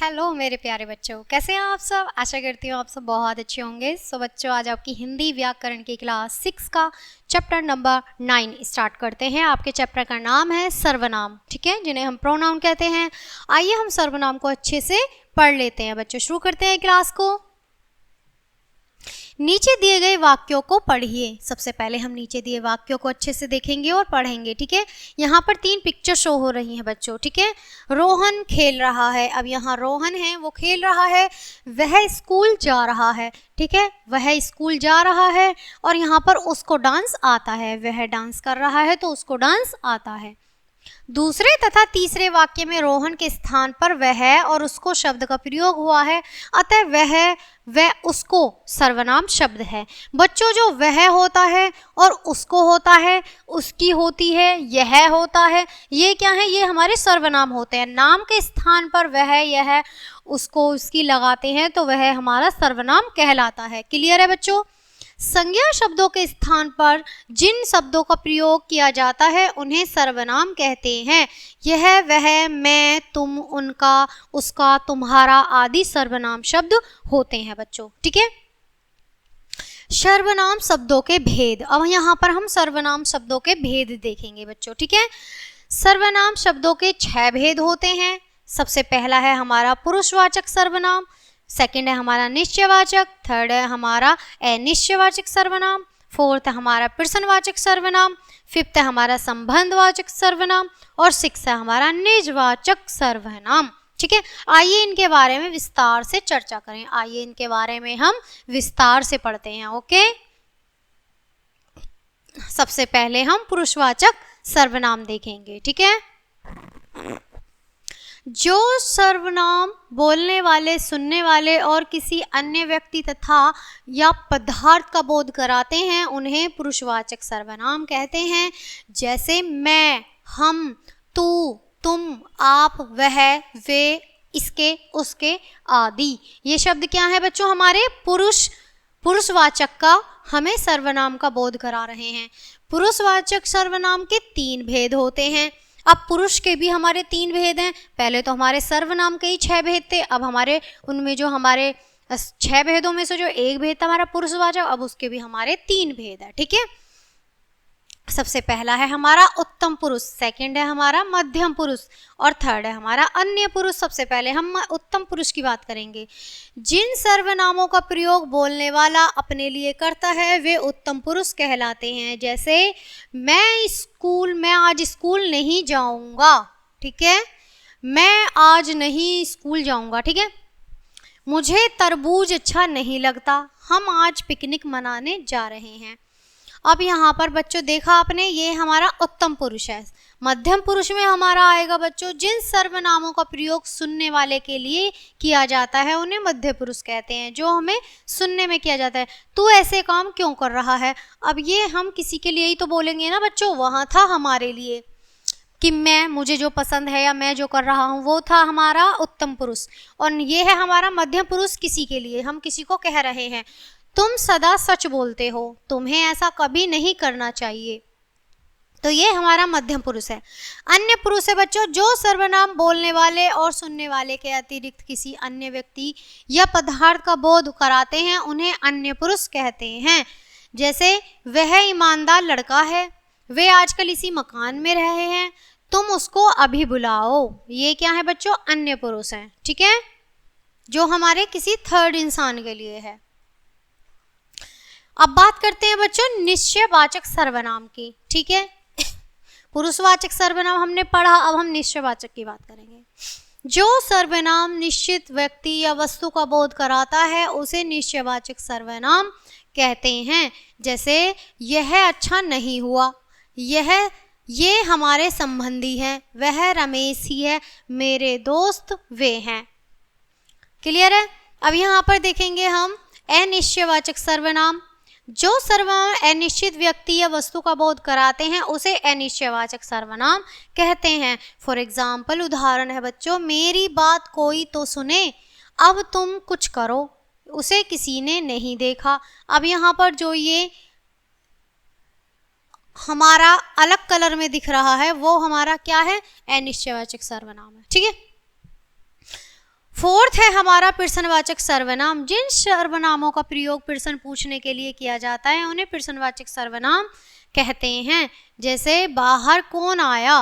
Hello मेरे प्यारे बच्चों, कैसे हैं आप सब। आशा करती हूँ आप सब बहुत अच्छे होंगे। सो बच्चों, आज आपकी हिंदी व्याकरण की क्लास 6 का चैप्टर नंबर 9 स्टार्ट करते हैं। आपके चैप्टर का नाम है सर्वनाम, ठीक है, जिन्हें हम प्रोनाउन कहते हैं। आइए हम सर्वनाम को अच्छे से पढ़ लेते हैं बच्चों। शुरू करते हैं क्लास को। नीचे दिए गए वाक्यों को पढ़िए। सबसे पहले हम नीचे दिए वाक्यों को अच्छे से देखेंगे और पढ़ेंगे, ठीक है। यहाँ पर 3 पिक्चर शो हो रही हैं बच्चों, ठीक है। रोहन खेल रहा है। अब यहाँ रोहन है, वो खेल रहा है। वह स्कूल जा रहा है, ठीक है, वह स्कूल जा रहा है। और यहाँ पर उसको डांस आता है, वह डांस कर रहा है तो उसको डांस आता है। दूसरे तथा तीसरे वाक्य में रोहन के स्थान पर वह और उसको शब्द का प्रयोग हुआ है, अतः वह उसको सर्वनाम शब्द है। बच्चों, जो वह होता है और उसको होता है, उसकी होती है, यह होता है, ये क्या है, ये हमारे सर्वनाम होते हैं। नाम के स्थान पर वह, यह, उसको, उसकी लगाते हैं तो वह हमारा सर्वनाम कहलाता है। क्लियर है बच्चों। संज्ञा शब्दों के स्थान पर जिन शब्दों का प्रयोग किया जाता है उन्हें सर्वनाम कहते हैं। यह, वह, मैं, तुम, उनका, उसका, तुम्हारा आदि सर्वनाम शब्द होते हैं बच्चों, ठीक है। सर्वनाम शब्दों के भेद। अब यहाँ पर हम सर्वनाम शब्दों के भेद देखेंगे बच्चों, ठीक है। सर्वनाम शब्दों के 6 भेद होते हैं। सबसे पहला है हमारा पुरुषवाचक सर्वनाम, सेकंड है हमारा निश्चयवाचक, थर्ड है हमारा अनिश्चयवाचक सर्वनाम, फोर्थ है हमारा प्रश्नवाचक सर्वनाम, फिफ्थ है हमारा संबंधवाचक सर्वनाम और सिक्स है हमारा निजवाचक सर्वनाम, ठीक है। आइए इनके बारे में विस्तार से चर्चा करें। आइए इनके बारे में हम विस्तार से पढ़ते हैं। ओके, सबसे पहले हम पुरुषवाचक सर्वनाम देखेंगे, ठीक है। जो सर्वनाम बोलने वाले, सुनने वाले और किसी अन्य व्यक्ति तथा या पदार्थ का बोध कराते हैं उन्हें पुरुषवाचक सर्वनाम कहते हैं। जैसे मैं, हम, तू, तुम, आप, वह, वे, इसके, उसके आदि। ये शब्द क्या है बच्चों, हमारे पुरुषवाचक का हमें सर्वनाम का बोध करा रहे हैं। पुरुषवाचक सर्वनाम के 3 भेद होते हैं। अब पुरुष के भी हमारे 3 भेद हैं। पहले तो हमारे सर्वनाम के ही 6 भेद थे, अब हमारे उनमें जो हमारे 6 भेदों में से जो एक भेद था हमारा पुरुषवाचक, अब उसके भी हमारे 3 भेद है, ठीक है। सबसे पहला है हमारा उत्तम पुरुष, सेकंड है हमारा मध्यम पुरुष और थर्ड है हमारा अन्य पुरुष। सबसे पहले हम उत्तम पुरुष की बात करेंगे। जिन सर्वनामों का प्रयोग बोलने वाला अपने लिए करता है वे उत्तम पुरुष कहलाते हैं। जैसे मैं आज स्कूल नहीं जाऊंगा, ठीक है, मैं आज नहीं स्कूल जाऊंगा, ठीक है। मुझे तरबूज अच्छा नहीं लगता, हम आज पिकनिक मनाने जा रहे हैं। अब यहाँ पर बच्चों देखा आपने, ये हमारा उत्तम पुरुष है। मध्यम पुरुष में हमारा आएगा बच्चों, जिन सर्वनामों का प्रयोग सुनने वाले के लिए किया जाता है उन्हें मध्य पुरुष कहते हैं। जो हमें सुनने में किया जाता है, तू ऐसे काम क्यों कर रहा है। अब ये हम किसी के लिए ही तो बोलेंगे ना बच्चों, वहाँ था हमारे लिए कि मैं, मुझे जो पसंद है या मैं जो कर रहा हूँ वो था हमारा उत्तम पुरुष। और ये है हमारा मध्यम पुरुष, किसी के लिए, हम किसी को कह रहे हैं तुम सदा सच बोलते हो, तुम्हें ऐसा कभी नहीं करना चाहिए, तो ये हमारा मध्यम पुरुष है। अन्य पुरुष है बच्चों, जो सर्वनाम बोलने वाले और सुनने वाले के अतिरिक्त किसी अन्य व्यक्ति या पदार्थ का बोध कराते हैं उन्हें अन्य पुरुष कहते हैं। जैसे वह ईमानदार लड़का है, वे आजकल इसी मकान में रहे हैं, तुम उसको अभी बुलाओ। ये क्या है बच्चों, अन्य पुरुष है, ठीक है, जो हमारे किसी थर्ड इंसान के लिए है। अब बात करते हैं बच्चों निश्चयवाचक सर्वनाम की, ठीक है। पुरुषवाचक सर्वनाम हमने पढ़ा, अब हम निश्चयवाचक की बात करेंगे। जो सर्वनाम निश्चित व्यक्ति या वस्तु का बोध कराता है उसे निश्चयवाचक सर्वनाम कहते हैं। जैसे यह अच्छा नहीं हुआ, ये हमारे संबंधी हैं, वह रमेश ही है, मेरे दोस्त वे हैं। क्लियर है। अब यहाँ पर देखेंगे हम अनिश्चयवाचक सर्वनाम। जो सर्वनाम अनिश्चित व्यक्ति या वस्तु का बोध कराते हैं उसे अनिश्चयवाचक सर्वनाम कहते हैं। फॉर एग्जाम्पल, उदाहरण है बच्चों, मेरी बात कोई तो सुने, अब तुम कुछ करो, उसे किसी ने नहीं देखा। अब यहाँ पर जो ये हमारा अलग कलर में दिख रहा है वो हमारा क्या है, अनिश्चयवाचक सर्वनाम है, ठीक है। फोर्थ है हमारा प्रश्नवाचक सर्वनाम। जिन सर्वनामों का प्रयोग प्रश्न पूछने के लिए किया जाता है उन्हें प्रश्नवाचक सर्वनाम कहते हैं। जैसे बाहर कौन आया,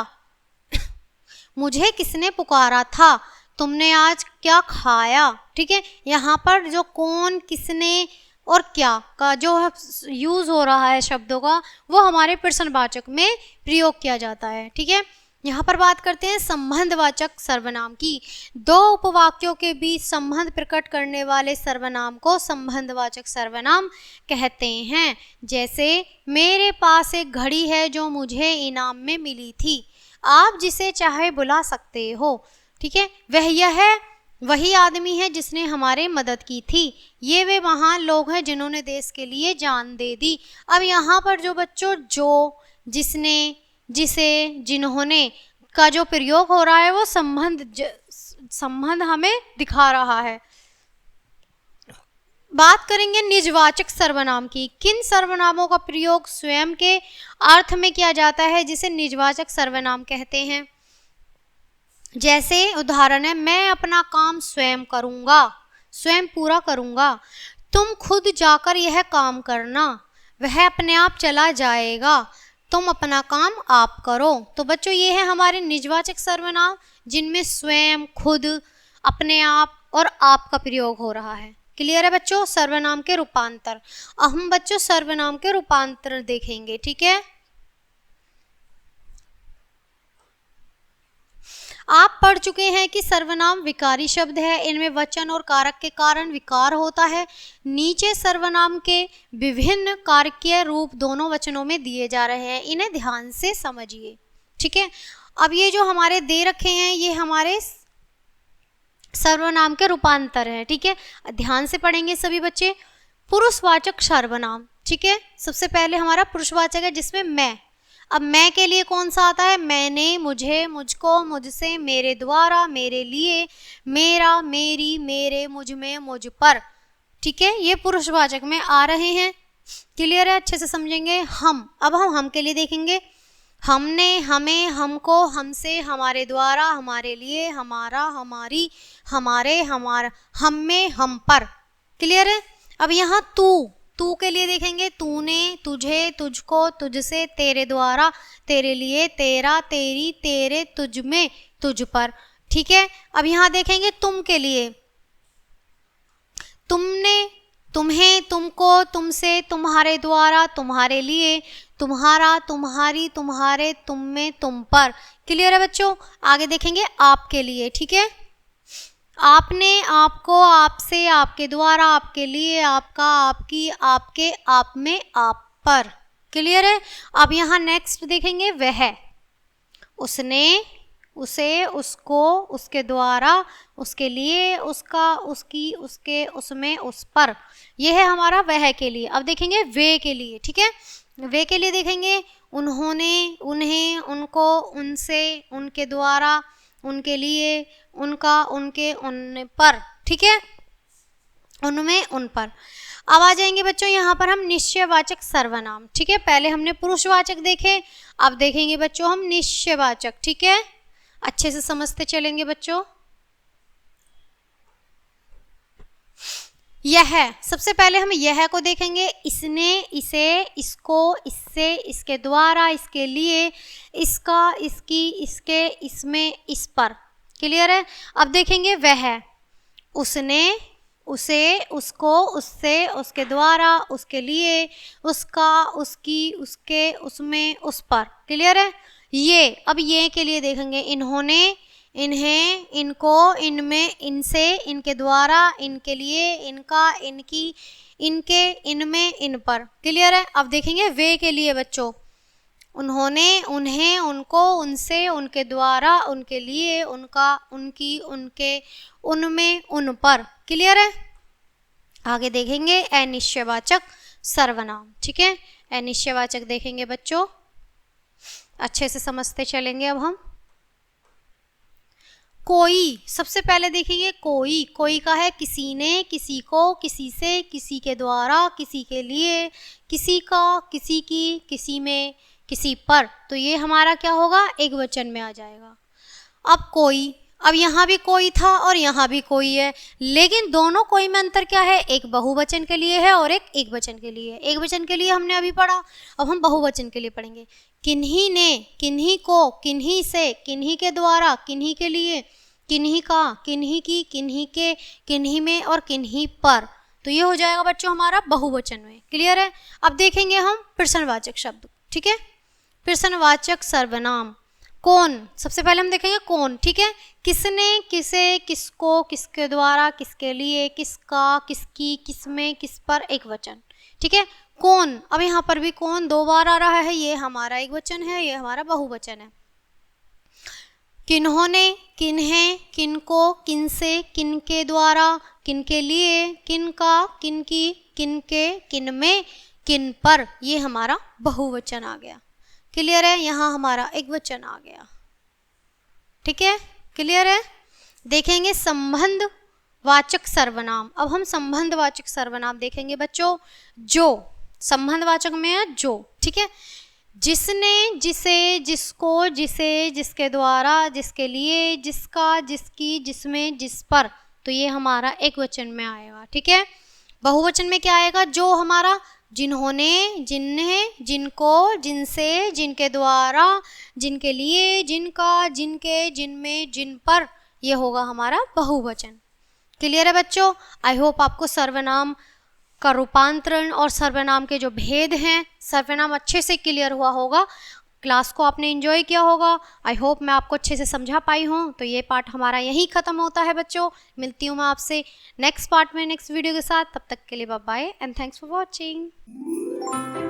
मुझे किसने पुकारा था, तुमने आज क्या खाया। ठीक है, यहाँ पर जो कौन, किसने और क्या का जो यूज हो रहा है शब्दों का, वो हमारे प्रश्नवाचक में प्रयोग किया जाता है। ठीक है, यहाँ पर बात करते हैं संबंधवाचक सर्वनाम की। दो उपवाक्यों के बीच संबंध प्रकट करने वाले सर्वनाम को संबंधवाचक सर्वनाम कहते हैं। जैसे मेरे पास एक घड़ी है जो मुझे इनाम में मिली थी, आप जिसे चाहे बुला सकते हो। ठीक है, वही आदमी है जिसने हमारे मदद की थी, ये वे महान लोग हैं जिन्होंने देश के लिए जान दे दी। अब यहाँ पर जो बच्चों जो, जिसने, जिसे, जिन्होंने का जो प्रयोग हो रहा है वो संबंध हमें दिखा रहा है। बात करेंगे निजवाचक सर्वनाम की। किन सर्वनामों का प्रयोग स्वयं के अर्थ में किया जाता है जिसे निजवाचक सर्वनाम कहते हैं। जैसे उदाहरण है, मैं अपना काम स्वयं करूँगा, स्वयं पूरा करूँगा। तुम खुद जाकर यह काम करना, वह अपने आप चला जाएगा। तुम अपना काम आप करो। तो बच्चों ये है हमारे निजवाचक सर्वनाम जिनमें स्वयं, खुद, अपने आप और आप का प्रयोग हो रहा है। क्लियर है बच्चों। सर्वनाम के रूपांतर, अब हम बच्चों सर्वनाम के रूपांतर देखेंगे। ठीक है, आप पढ़ चुके हैं कि सर्वनाम विकारी शब्द है, इनमें वचन और कारक के कारण विकार होता है। नीचे सर्वनाम के विभिन्न कारकीय रूप दोनों वचनों में दिए जा रहे हैं, इन्हें ध्यान से समझिए। ठीक है, अब ये जो हमारे दे रखे हैं ये हमारे सर्वनाम के रूपांतर है। ठीक है, ध्यान से पढ़ेंगे सभी बच्चे। पुरुषवाचक सर्वनाम। ठीक है, सबसे पहले हमारा पुरुषवाचक है जिसमें मैं। अब मैं के लिए कौन सा आता है, मैंने, मुझे, मुझको, मुझसे, मेरे द्वारा, मेरे लिए, मेरा, मेरी, मेरे, मुझ में, मुझ पर। ठीक है, ये पुरुषवाचक में आ रहे हैं। क्लियर है, अच्छे से समझेंगे। हम, अब हम के लिए देखेंगे। हमने, हमें, हमको, हमसे, हमारे द्वारा, हमारे लिए, हमारा, हमारी, हमारे, हमारा, हम में, हम पर। क्लियर है। अब यहाँ तू के लिए देखेंगे। तूने, तुझे, तुझको, तुझसे, तेरे द्वारा, तेरे लिए, तेरा, तेरी, तेरे, तुझ में, तुझ पर। ठीक है, अब यहाँ देखेंगे तुम के लिए। तुमने, तुम्हें, तुमको, तुमसे, तुम्हारे द्वारा, तुम्हारे लिए, तुम्हारा, तुम्हारी, तुम्हारे, तुम में, तुम पर। क्लियर है बच्चों। आगे देखेंगे आपके लिए। ठीक है, आपने, आपको, आपसे, आपके द्वारा, आपके लिए, आपका, आपकी, आपके, आप में, आप पर। क्लियर है। अब यहाँ नेक्स्ट देखेंगे वह। उसने, उसे, उसको, उसके द्वारा, उसके लिए, उसका, उसकी, उसके, उसमें, उस पर। यह है हमारा वह के लिए। अब देखेंगे वे के लिए। ठीक है, वे के लिए देखेंगे उन्होंने, उन्हें, उनको, उनसे, उनके द्वारा, उनके लिए, उनका, उनके, उन पर। ठीक है, उनमें, उन पर। अब आ जाएंगे बच्चों यहाँ पर हम निश्चयवाचक सर्वनाम। ठीक है, पहले हमने पुरुषवाचक देखे, अब देखेंगे बच्चों हम निश्चयवाचक। ठीक है, अच्छे से समझते चलेंगे बच्चों। यह, सबसे पहले हम यह को देखेंगे। इसने, इसे, इसको, इससे, इसके द्वारा, इसके लिए, इसका, इसकी, इसके, इसमें, इस पर। क्लियर है। अब देखेंगे वह। उसने, उसे, उसको, उससे, उसके द्वारा, उसके लिए, उसका, उसकी, उसके, उसमें, उस पर। क्लियर है। ये, अब ये के लिए देखेंगे इन्होंने, इन्हें, इनको, इनमें, इनसे, इनके द्वारा, इनके लिए, इनका, इनकी, इनके, इनमें, इन पर। क्लियर है। अब देखेंगे वे के लिए बच्चों। उन्होंने, उन्हें, उनको, उनसे, उनके द्वारा, उनके लिए, उनका, उनकी, उनके, उनमें, उन पर। क्लियर है। आगे देखेंगे अनिश्चयवाचक सर्वनाम। ठीक है, अनिश्चयवाचक देखेंगे बच्चों, अच्छे से समझते चलेंगे। अब हम कोई, सबसे पहले देखेंगे कोई का है किसी ने, किसी को, किसी से, किसी के द्वारा, किसी के लिए, किसी का, किसी की, किसी में, किसी पर। तो ये हमारा क्या होगा, एक वचन में आ जाएगा। अब कोई, अब यहाँ भी कोई था और यहाँ भी कोई है, लेकिन दोनों कोई में अंतर क्या है, एक बहुवचन के लिए है और एक एकवचन के लिए है। एकवचन के लिए हमने अभी पढ़ा, अब हम बहुवचन के लिए पढ़ेंगे। किन्हीं ने, किन्हीं को, किन्हीं से, किन्हीं के द्वारा, किन्हीं के लिए, किन्हीं का, किन्हीं की, किन्हीं के, किन्हीं में और किन्हीं पर। तो ये हो जाएगा बच्चों हमारा बहुवचन में। क्लियर है। अब देखेंगे हम प्रश्नवाचक शब्द। ठीक है, प्रश्नवाचक सर्वनाम। कौन, सबसे पहले हम देखेंगे कौन। ठीक है, किसने, किसे, किसको, किसके द्वारा, किसके लिए, किसका, किसकी, किसमें, किस पर, एक वचन। ठीक है, कौन। अब यहाँ पर भी कौन 2 बार आ रहा है, ये हमारा एक वचन है, ये हमारा बहुवचन है। किन्होंने, किन्हें, किनको, किनसे, किनके द्वारा, किनके लिए, किनका, किनकी, किनके, किनमें, किन पर, ये हमारा बहुवचन आ गया। क्लियर है। यहाँ हमारा एक वचन आ गया। ठीक है, क्लियर है। देखेंगे संबंध वाचक सर्वनाम। अब हम संबंध वाचक सर्वनाम देखेंगे बच्चों। जो, संबंध वाचक में है जो। ठीक है, जिसने, जिसे, जिसको, जिसे, जिसके द्वारा, जिसके लिए, जिसका, जिसकी, जिसमें, जिस पर, तो ये हमारा एक वचन में आएगा। ठीक है, बहुवचन में क्या आएगा, जो हमारा जिन्होंने, जिन्हें, जिनको, जिनसे, जिनके द्वारा, जिनके लिए, जिनका, जिनके, जिनमें, जिन पर, ये होगा हमारा बहुवचन। क्लियर है बच्चों। आई होप आपको सर्वनाम का रूपांतरण और सर्वनाम के जो भेद हैं, सर्वनाम अच्छे से क्लियर हुआ होगा। क्लास को आपने एंजॉय किया होगा। आई होप मैं आपको अच्छे से समझा पाई हूँ। तो ये पार्ट हमारा यहीं ख़त्म होता है बच्चों। मिलती हूँ मैं आपसे नेक्स्ट पार्ट में, नेक्स्ट वीडियो के साथ। तब तक के लिए bye bye and thanks for watching.